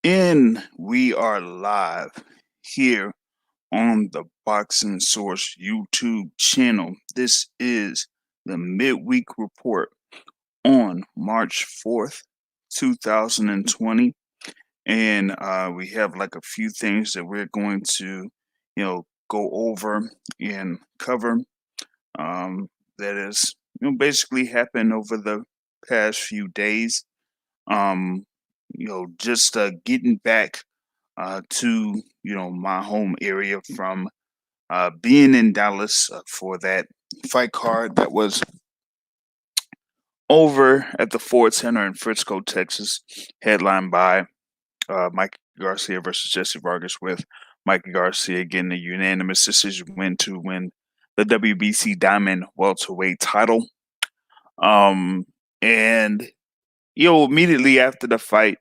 And we are live here on the Boxing Source YouTube channel. This is the midweek report on March 4th, 2020. And we have like a few things that we're going to, go over and cover. Um, that is, basically happened over the past few days. Um, just getting back to my home area from being in Dallas for that fight card that was over at the Ford Center in Frisco, Texas, headlined by Mike Garcia versus Jesse Vargas, with Mikey Garcia getting a unanimous decision win to win the WBC Diamond welterweight title. Um, and immediately after the fight,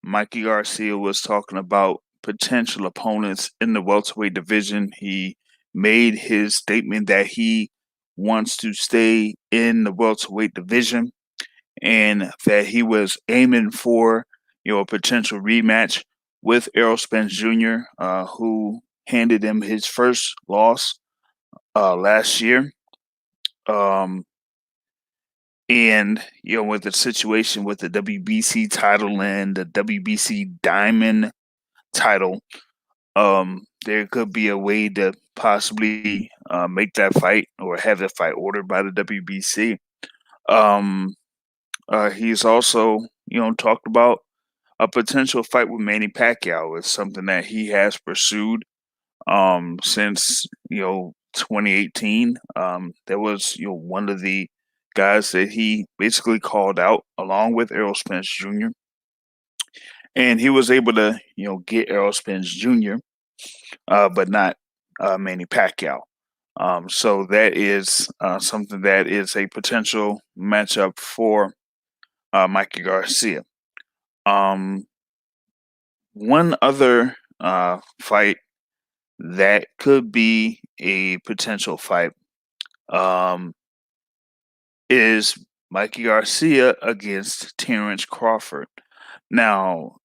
Mikey Garcia was talking about potential opponents in the welterweight division. He made his statement that he wants to stay in the welterweight division and that he was aiming for, a potential rematch with Errol Spence Jr., who handed him his first loss last year. Um, and with the situation with the WBC title and the WBC Diamond title, there could be a way to possibly make that fight or have that fight ordered by the WBC. Um, he's also, talked about a potential fight with Manny Pacquiao. It's something that he has pursued since 2018. That was one of the guys that he basically called out along with Errol Spence Jr. And he was able to get Errol Spence Jr. But not Manny Pacquiao. So that is something that is a potential matchup for Mikey Garcia. Um, One other fight that could be a potential fight um, is Mikey Garcia against Terrence Crawford. Now,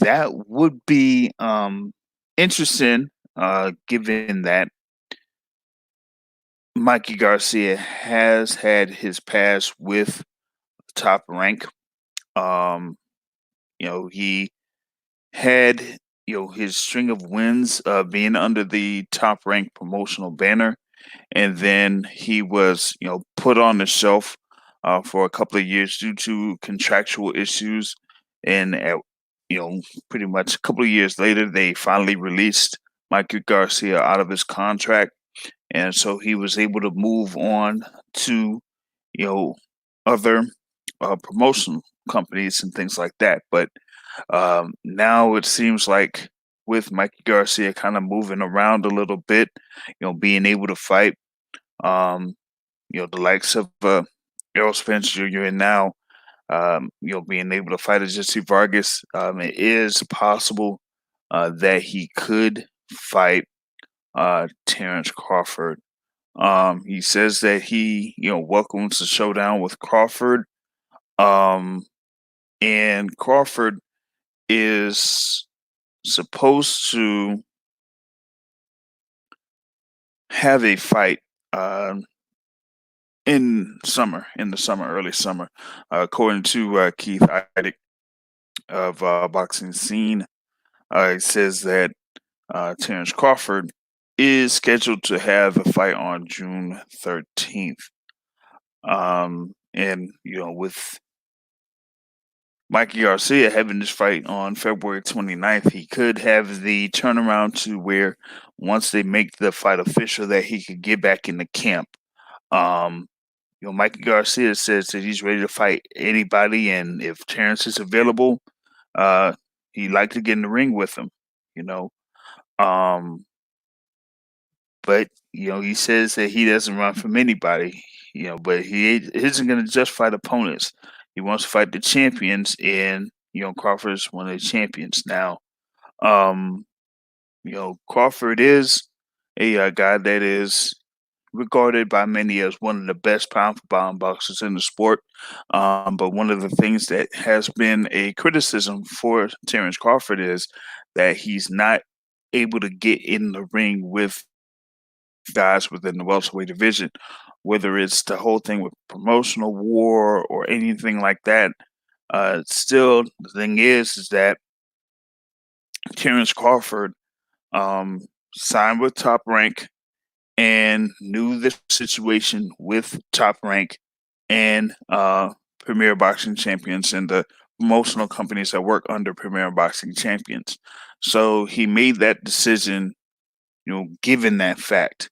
that would be interesting, given that Mikey Garcia has had his past with Top Rank. Um, he had his string of wins being under the Top Rank promotional banner, and then he was put on the shelf for a couple of years due to contractual issues, and pretty much a couple of years later, they finally released Mikey Garcia out of his contract, and so he was able to move on to you know other promotion companies and things like that. But now it seems like with Mikey Garcia kind of moving around a little bit, being able to fight, um, the likes of Errol Spence Jr. and now, being able to fight Jesse Vargas, it is possible that he could fight Terrence Crawford. He says that he, welcomes the showdown with Crawford. Um, and Crawford is supposed to have a fight in the summer, early summer, according to Keith Idec of Boxing Scene. It says that Terrence Crawford is scheduled to have a fight on June 13th. And with Mikey Garcia having this fight on February 29th, he could have the turnaround to where once they make the fight official that he could get back in the camp. Um, Mikey Garcia says that he's ready to fight anybody, and if Terrence is available, he'd like to get in the ring with him. You know, um, but he says that he doesn't run from anybody. But he isn't going to just fight opponents. He wants to fight the champions, and Crawford's one of the champions now. Um, Crawford is a guy that is regarded by many as one of the best pound for pound boxers in the sport. But one of the things that has been a criticism for Terrence Crawford is that he's not able to get in the ring with guys within the welterweight division, whether it's the whole thing with promotional war or anything like that. Still, the thing is that Terrence Crawford um, signed with Top Rank and knew the situation with Top Rank and Premier Boxing Champions and the promotional companies that work under Premier Boxing Champions. So he made that decision, given that fact.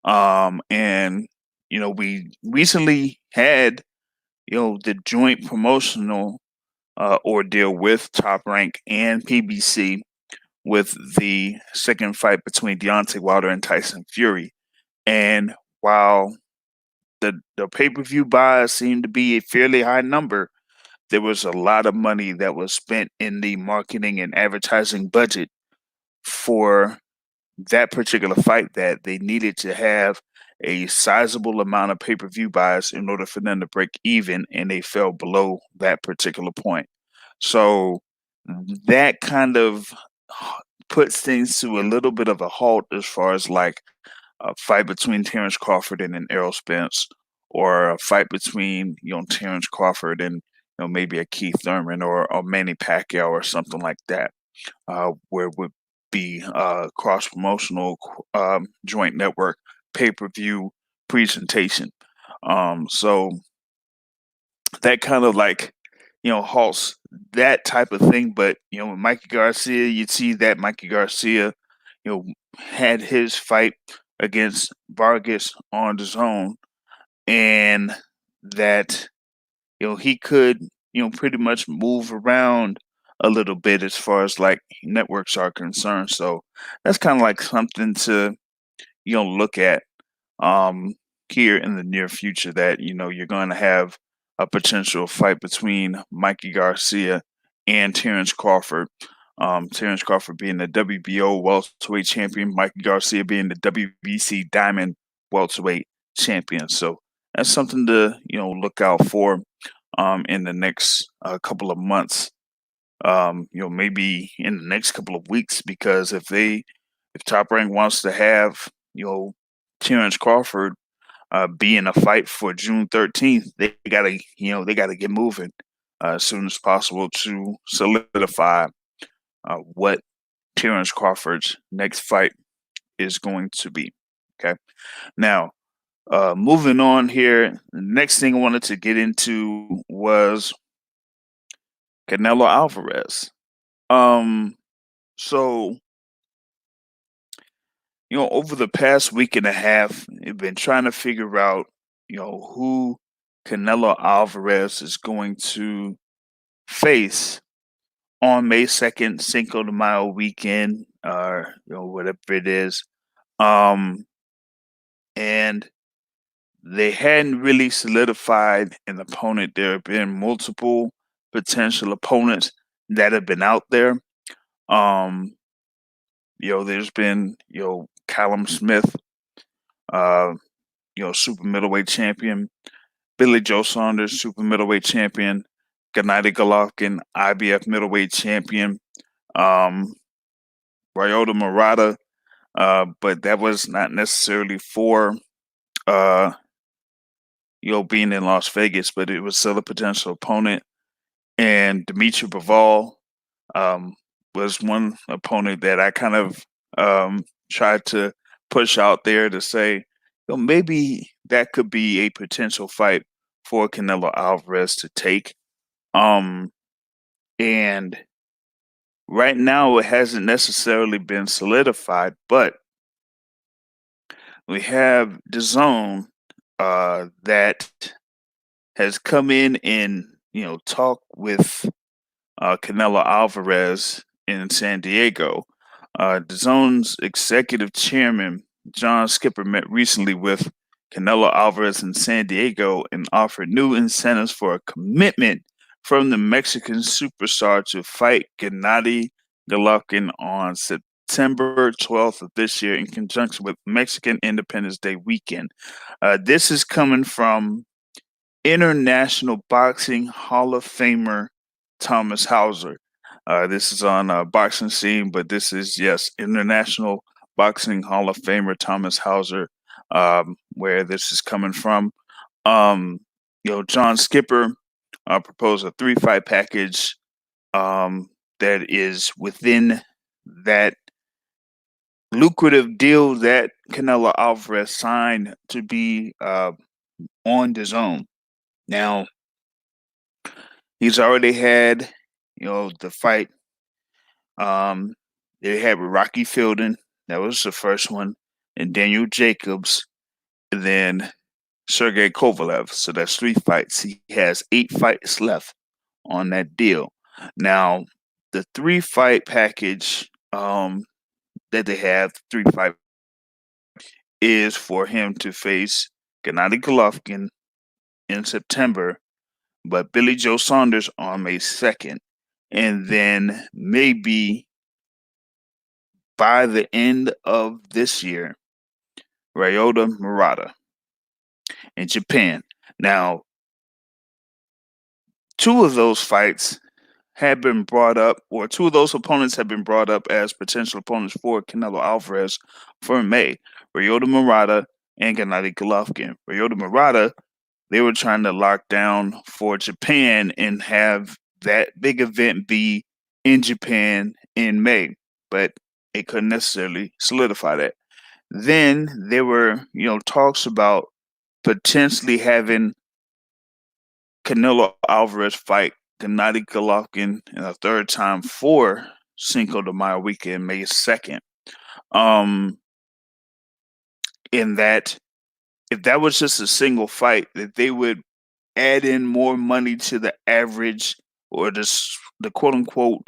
And we recently had, the joint promotional ordeal with Top Rank and PBC with the second fight between Deontay Wilder and Tyson Fury. And while the pay-per-view buys seemed to be a fairly high number, there was a lot of money that was spent in the marketing and advertising budget for that particular fight that they needed to have a sizable amount of pay-per-view buys in order for them to break even, and they fell below that particular point. So that kind of puts things to a little bit of a halt as far as like a fight between Terrence Crawford and an Errol Spence, or a fight between Terrence Crawford and maybe a Keith Thurman or Manny Pacquiao or something like that, where it would be cross promotional joint network pay per view presentation. So that kind of like halts that type of thing. But with Mikey Garcia, you'd see that Mikey Garcia, had his fight against Vargas on the zone, and that he could pretty much move around a little bit as far as like networks are concerned. So that's kind of like something to look at um here in the near future, that you're going to have a potential fight between Mikey Garcia and Terrence Crawford. Terrence Crawford being the WBO welterweight champion, Mikey Garcia being the WBC Diamond welterweight champion. So that's something to look out for in the next couple of months. Maybe in the next couple of weeks, because if Top Rank wants to have Terrence Crawford be in a fight for June 13th, they gotta get moving as soon as possible to solidify what Terrence Crawford's next fight is going to be. Okay, now moving on here, the next thing I wanted to get into was Canelo Alvarez. So over the past week and a half, I've been trying to figure out, who Canelo Alvarez is going to face on May 2nd, Cinco de Mayo weekend, or whatever it is. And they hadn't really solidified an opponent. There have been multiple potential opponents that have been out there. Um, there's been, Callum Smith, uh, super middleweight champion, Billy Joe Saunders, super middleweight champion, Gennady Golovkin, IBF middleweight champion, um, Ryota Murata, but that was not necessarily for uh, being in Las Vegas, but it was still a potential opponent. And Dimitri Bivol was one opponent that I kind of tried to push out there to say, maybe that could be a potential fight for Canelo Alvarez to take. Um, and right now, it hasn't necessarily been solidified, but we have DAZN that has come in and talk with Canelo Alvarez in San Diego. DAZN's executive chairman John Skipper met recently with Canelo Alvarez in San Diego and offered new incentives for a commitment from the Mexican superstar to fight Gennady Golovkin on September 12th of this year in conjunction with Mexican Independence Day weekend. This is coming from International Boxing Hall of Famer Thomas Hauser. This is on Boxing Scene, but this is, yes, International Boxing Hall of Famer Thomas Hauser, where this is coming from. Um, John Skipper proposed a 3-fight package that is within that lucrative deal that Canelo Alvarez signed to be on the zone. Now, he's already had, the fight. They had with Rocky Fielding. That was the first one, and Daniel Jacobs, and then Sergey Kovalev. So that's 3 fights. He has 8 fights left on that deal. Now, the 3-fight package that they have, 3 fight, is for him to face Gennady Golovkin in September, but Billy Joe Saunders on May 2nd. And then maybe by the end of this year, Ryota Murata in Japan. Now, 2 of those fights have been brought up, or 2 of those opponents have been brought up as potential opponents for Canelo Alvarez for May. Ryota Murata and Gennady Golovkin. Ryota Murata, they were trying to lock down for Japan and have that big event be in Japan in May, but it couldn't necessarily solidify that. Then there were, talks about potentially having Canelo Alvarez fight Gennady Golovkin in a third time for Cinco de Mayo weekend, May 2nd. In that, if that was just a single fight, that they would add in more money to the average, or the quote unquote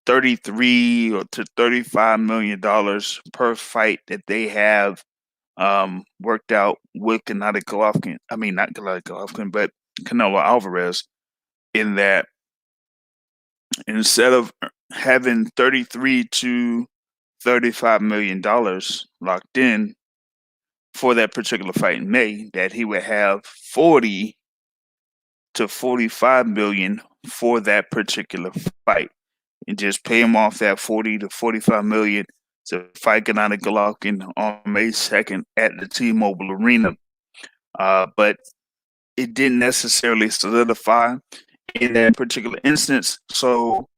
33 or to $35 million per fight that they have worked out with Gennady Golovkin. I mean, not Gennady Golovkin, but Canelo Alvarez. In that, instead of having 33 to $35 million locked in for that particular fight in May, that he would have 40 to 45 million for that particular fight, and just pay him off that 40 to 45 million to fight Gennady Golovkin on May 2nd at the T-Mobile Arena. But it didn't necessarily solidify in that particular instance, so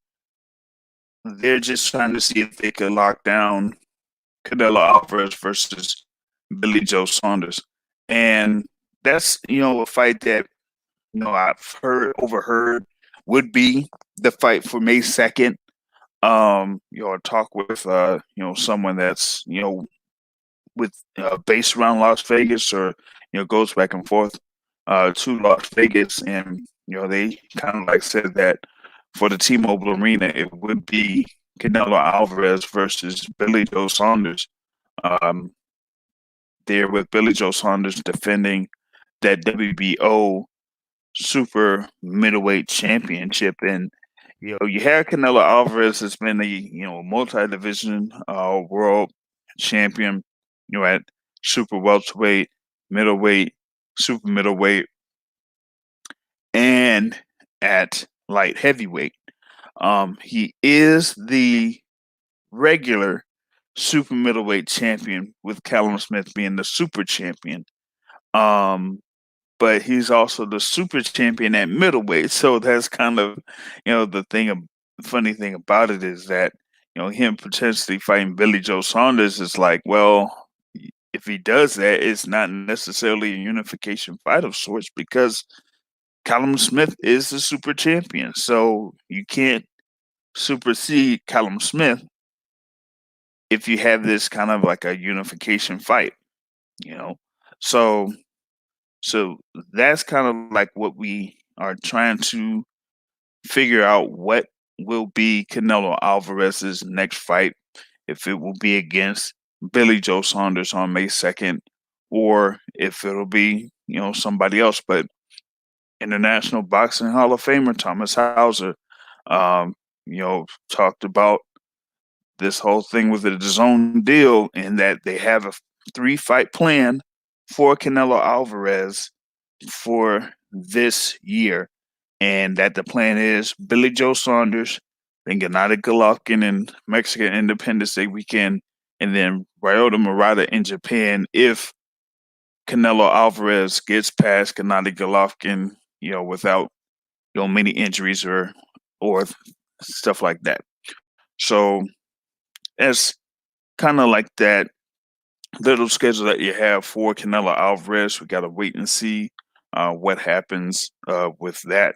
they're just trying to see if they could lock down Canelo Alvarez versus Billy Joe Saunders. And that's, a fight that, I've overheard would be the fight for May 2nd. Talk with, someone that's, with based around Las Vegas, or, goes back and forth to Las Vegas. And, they kind of like said that for the T-Mobile Arena, it would be Canelo Alvarez versus Billy Joe Saunders. There with Billy Joe Saunders defending that WBO super middleweight championship. And, you have Canelo Alvarez has been a multi-division world champion, at super welterweight, middleweight, super middleweight, and at light heavyweight. He is the regular super middleweight champion, with Callum Smith being the super champion. But he's also the super champion at middleweight. So that's kind of, the funny thing about it is that, him potentially fighting Billy Joe Saunders is like, well, if he does that, it's not necessarily a unification fight of sorts, because Callum Smith is the super champion. So you can't supersede Callum Smith if you have this kind of like a unification fight, you know. So so that's kind of like what we are trying to figure out, what will be Canelo Alvarez's next fight, if it will be against Billy Joe Saunders on May 2nd, or if it'll be, somebody else. But International Boxing Hall of Famer Thomas Hauser, talked about this whole thing with the DAZN deal, and that they have a 3-fight plan for Canelo Alvarez for this year, and that the plan is Billy Joe Saunders, then Gennady Golovkin in Mexican Independence Day weekend, and then Ryota Murata in Japan if Canelo Alvarez gets past Gennady Golovkin, without many injuries or stuff like that. So it's kind of like that little schedule that you have for Canelo Alvarez. We got to wait and see what happens with that,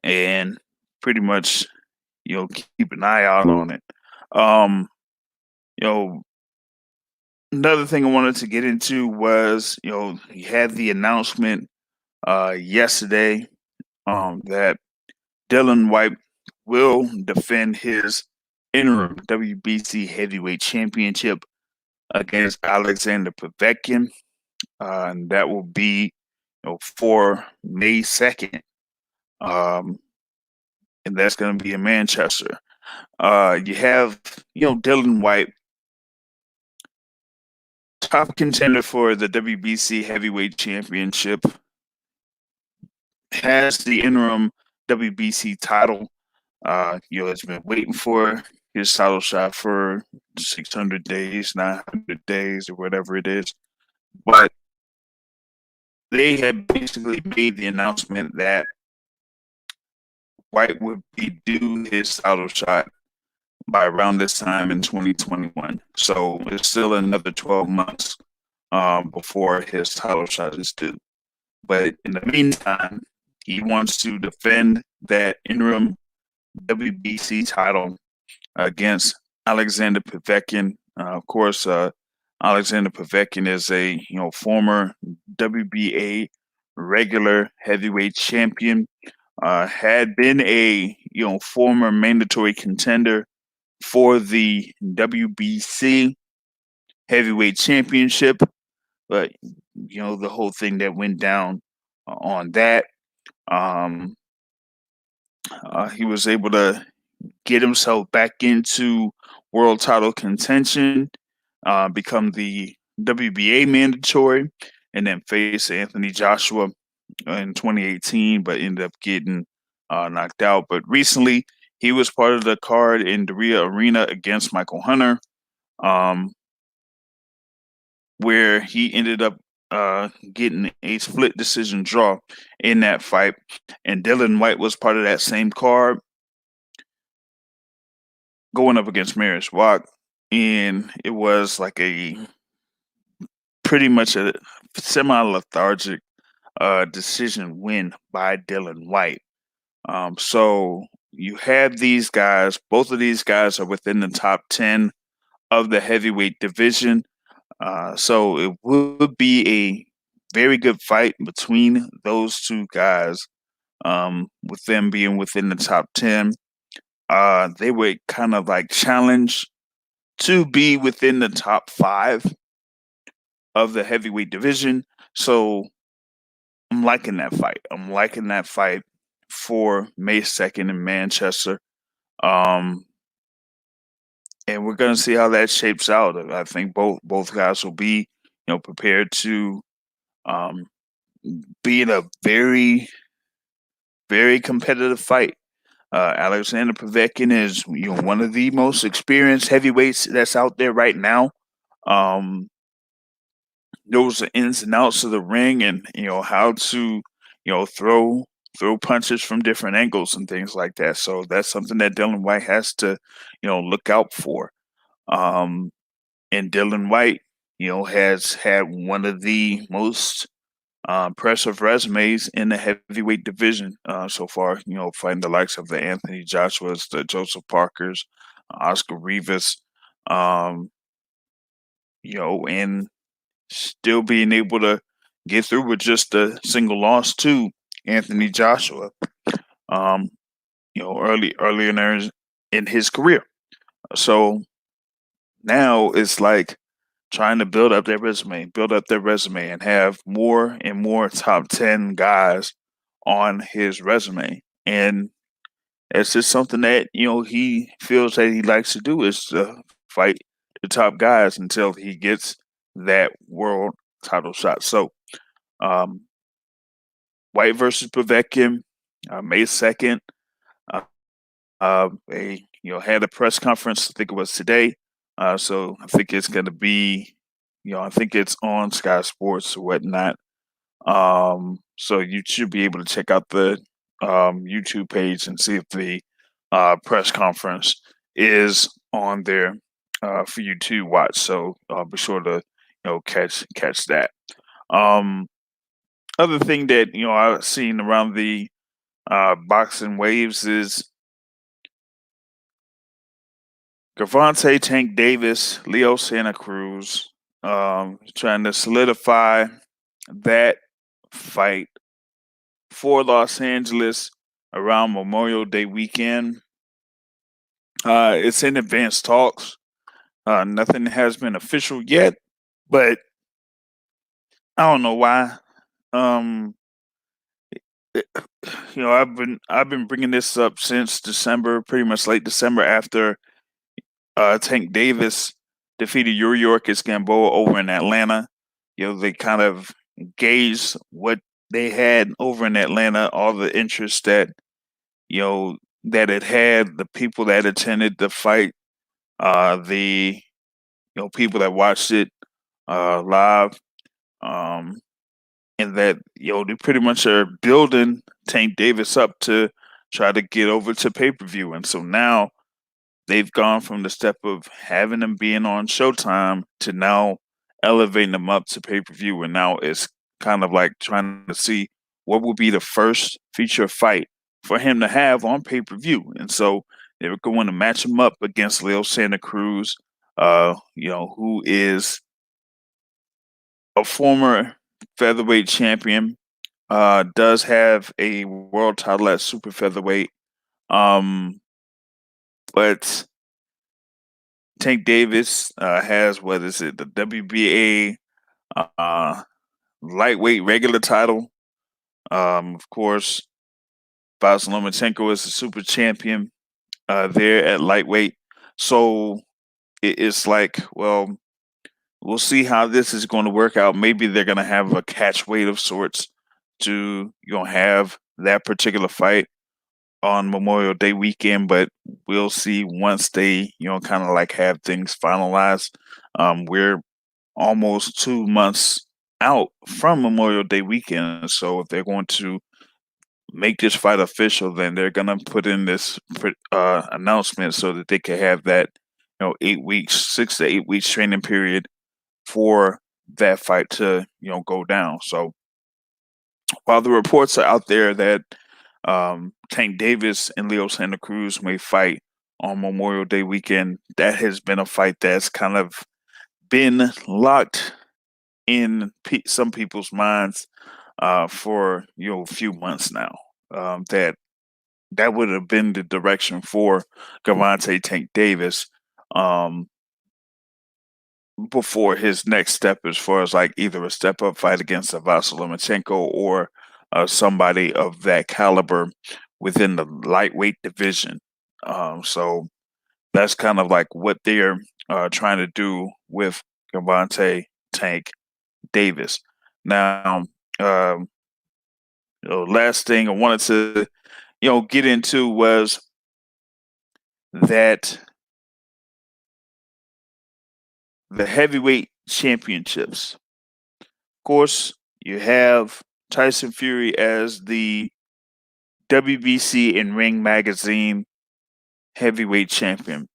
and pretty much keep an eye out on it. Um, you know, Another thing I wanted to get into was you had the announcement yesterday that Dylan White will defend his interim WBC heavyweight championship against Alexander Povetkin. And that will be for May 2nd. And that's going to be in Manchester. You have, Dylan White, top contender for the WBC heavyweight championship, has the interim WBC title. Has been waiting for his title shot for 600 days, 900 days, or whatever it is. But they had basically made the announcement that White would be due his title shot by around this time in 2021. So it's still another 12 months before his title shot is due. But in the meantime, he wants to defend that interim WBC title against Alexander Povetkin. Of course, Alexander Povetkin is a former WBA regular heavyweight champion. Had been a former mandatory contender for the WBC heavyweight championship, but the whole thing that went down on that. He was able to get himself back into world title contention, become the WBA mandatory, and then face Anthony Joshua in 2018, but ended up getting knocked out. But recently, he was part of the card in Daria Arena against Michael Hunter, where he ended up getting a split decision draw in that fight. And Dylan White was part of that same card, going up against Mariusz Wach, and it was like a pretty much a semi-lethargic decision win by Dylan White. So you have these guys. Both of these guys are within the top 10 of the heavyweight division. So it would be a very good fight between those two guys, with them being within the top 10. They would kind of like challenge to be within the top 5 of the heavyweight division. So I'm liking that fight. I'm liking that fight for May 2nd in Manchester. And we're going to see how that shapes out. I think both guys will be, prepared to be in a very, very competitive fight. Alexander Povetkin is, one of the most experienced heavyweights that's out there right now. Knows the ins and outs of the ring, and how to throw punches from different angles and things like that. So that's something that Dylan White has to look out for. And Dylan White has had one of the most impressive resumes in the heavyweight division so far. Fighting the likes of the Anthony Joshuas, the Joseph Parkers, Oscar Rivas, and still being able to get through with just a single loss to Anthony Joshua. Early in his career. So now it's like trying to build up their resume, and have more and more top 10 guys on his resume. And it's just something that, he feels that he likes to do, is to fight the top guys until he gets that world title shot. So, um, White versus Povetkin, May 2nd. They had a press conference. I think it was today. So I think it's going to be, I think it's on Sky Sports or whatnot. So you should be able to check out the YouTube page and see if the press conference is on there for you to watch. So be sure to catch that. Um, Other thing that I've seen around the boxing waves is Gervonta Tank Davis, Leo Santa Cruz, trying to solidify that fight for Los Angeles around Memorial Day weekend. It's in advanced talks. Nothing has been official yet, but I don't know why. Um, it- I've been bringing this up since December, pretty much late December, after Tank Davis defeated Yuriorkis Gamboa over in Atlanta. They kind of gauged what they had over in Atlanta, all the interest that that it had, the people that attended the fight, the people that watched it live, um, and that they pretty much are building Tank Davis up to try to get over to pay per view, and so now they've gone from the step of having him being on Showtime to now elevating him up to pay per view, and now it's kind of like trying to see what will be the first feature fight for him to have on pay per view, and so they were going to match him up against Leo Santa Cruz, who is a former featherweight champion, does have a world title at super featherweight, but Tank Davis has, what is it, the WBA lightweight regular title. Of course, Vasyl Lomachenko is the super champion there at lightweight. So it's like, well, we'll see how this is going to work out. Maybe they're going to have a catch weight of sorts to have that particular fight on Memorial Day weekend, but we'll see once they kind of like have things finalized. We're almost 2 months out from Memorial Day weekend. So if they're going to make this fight official, then they're going to put in this announcement so that they can have that 8 weeks, 6 to 8 weeks training period for that fight to go down. So while the reports are out there that Tank Davis and Leo Santa Cruz may fight on Memorial Day weekend, that has been a fight that's kind of been locked in some people's minds for a few months now. That would have been the direction for Gervonta Tank Davis um, before his next step, as far as like either a step up fight against a Vasyl Lomachenko or somebody of that caliber within the lightweight division. So that's kind of like what they're trying to do with Gervonta Tank Davis. Now, last thing I wanted to get into was that the heavyweight championships. Of course, you have Tyson Fury as the WBC and Ring Magazine heavyweight champion.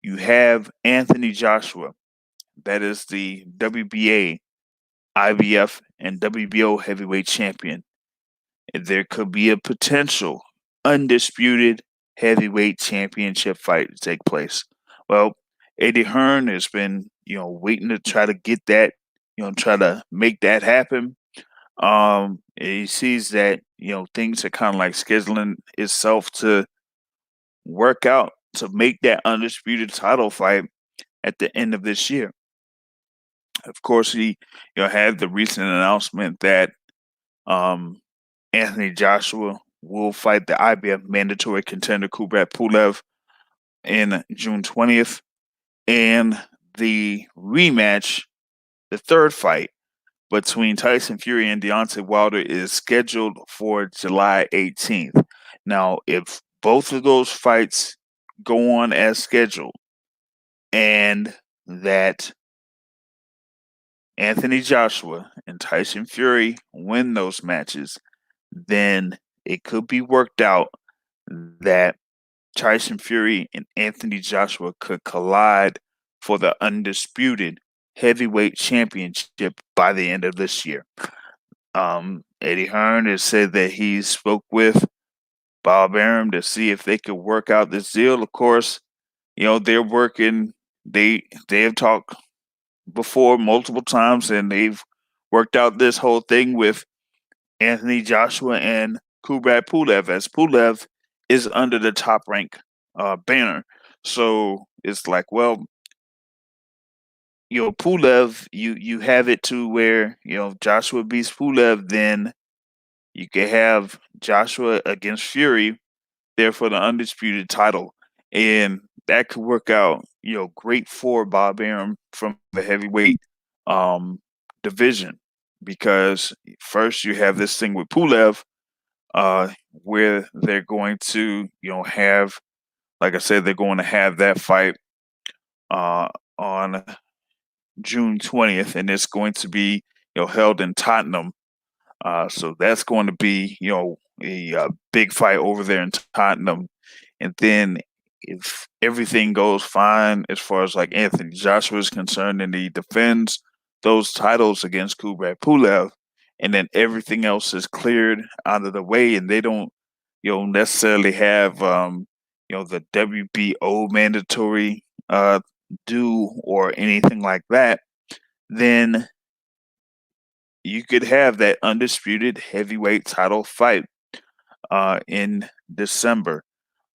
You have Anthony Joshua, that is the WBA, IBF, and WBO heavyweight champion. And there could be a potential undisputed heavyweight championship fight to take place. Well, Eddie Hearn has been, waiting to try to get that, try to make that happen. He sees that, things are kind of like scheduling itself to work out to make that undisputed title fight at the end of this year. Of course, he, had the recent announcement that um, Anthony Joshua will fight the IBF mandatory contender Kubrat Pulev in June 20th. And the rematch, the third fight between Tyson Fury and Deontay Wilder, is scheduled for July 18th. Now, if both of those fights go on as scheduled and that Anthony Joshua and Tyson Fury win those matches, then it could be worked out that Tyson Fury and Anthony Joshua could collide for the undisputed heavyweight championship by the end of this year. Eddie Hearn has said that he spoke with Bob Arum to see if they could work out this deal. Of course, they're working. They have talked before multiple times, and they've worked out this whole thing with Anthony Joshua and Kubrat Pulev, as Pulev is under the top rank banner. So it's like, well, Pulev, you have it to where Joshua beats Pulev, then you can have Joshua against Fury there for the undisputed title, and that could work out, great for Bob Arum from the heavyweight um, division, because first you have this thing with Pulev, where they're going to, have, like I said, they're going to have that fight on June 20th, and it's going to be, held in Tottenham. So that's going to be, a big fight over there in Tottenham. And then if everything goes fine as far as like Anthony Joshua is concerned, and he defends those titles against Kubrat Pulev, and then everything else is cleared out of the way, and they don't, necessarily have, the WBO mandatory due or anything like that, then you could have that undisputed heavyweight title fight in December.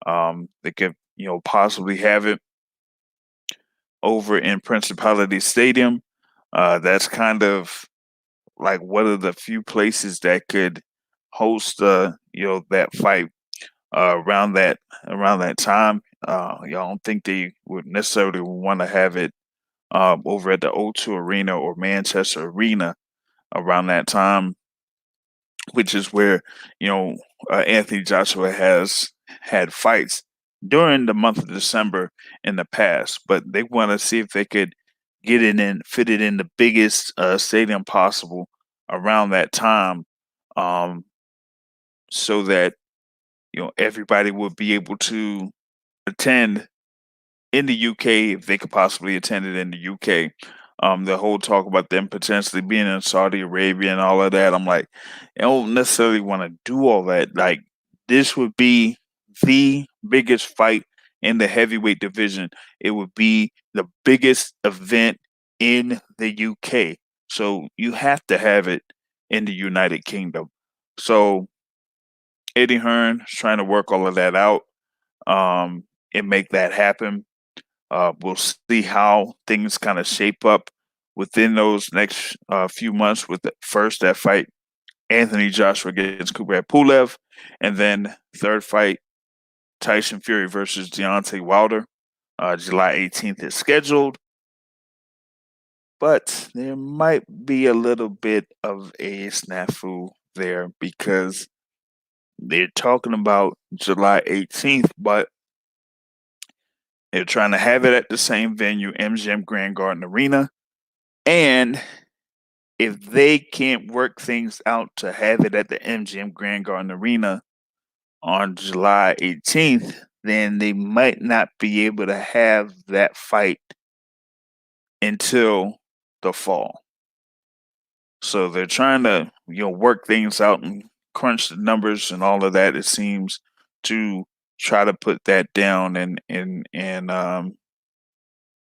They could, possibly have it over in Principality Stadium. That's kind of like one of the few places that could host, that fight around that time. I don't think they would necessarily want to have it over at the O2 Arena or Manchester Arena around that time, which is where Anthony Joshua has had fights during the month of December in the past. But they want to see if they could get it in, fit it in the biggest stadium possible around that time, um, so that everybody would be able to attend in the UK if they could possibly attend it in the UK. The whole talk about them potentially being in Saudi Arabia and all of that, I'm like, I don't necessarily want to do all that. Like, this would be the biggest fight in the heavyweight division. It would be the biggest event in the UK. So you have to have it in the United Kingdom. So Eddie Hearn is trying to work all of that out, and make that happen. We'll see how things kind of shape up within those next few months. With first that fight, Anthony Joshua against Kubrat Pulev, and then third fight, Tyson Fury versus Deontay Wilder. July 18th is scheduled, but there might be a little bit of a snafu there, because they're talking about July 18th, but they're trying to have it at the same venue, MGM Grand Garden Arena. And if they can't work things out to have it at the MGM Grand Garden Arena on July 18th, then they might not be able to have that fight until the fall. So they're trying to, work things out and crunch the numbers and all of that. It seems, to try to put that down and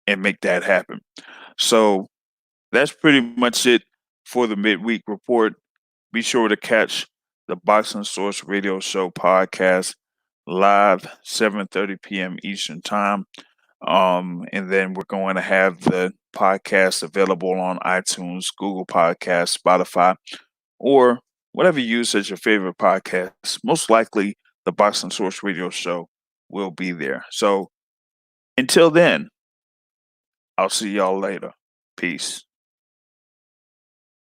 make that happen. So that's pretty much it for the midweek report. Be sure to catch the Boxing Source Radio Show podcast live 7:30 p.m. Eastern Time. And then we're going to have the podcast available on iTunes, Google Podcasts, Spotify, or whatever you use as your favorite podcast. Most likely, the Boxing Source Radio Show will be there. So until then, I'll see y'all later. Peace.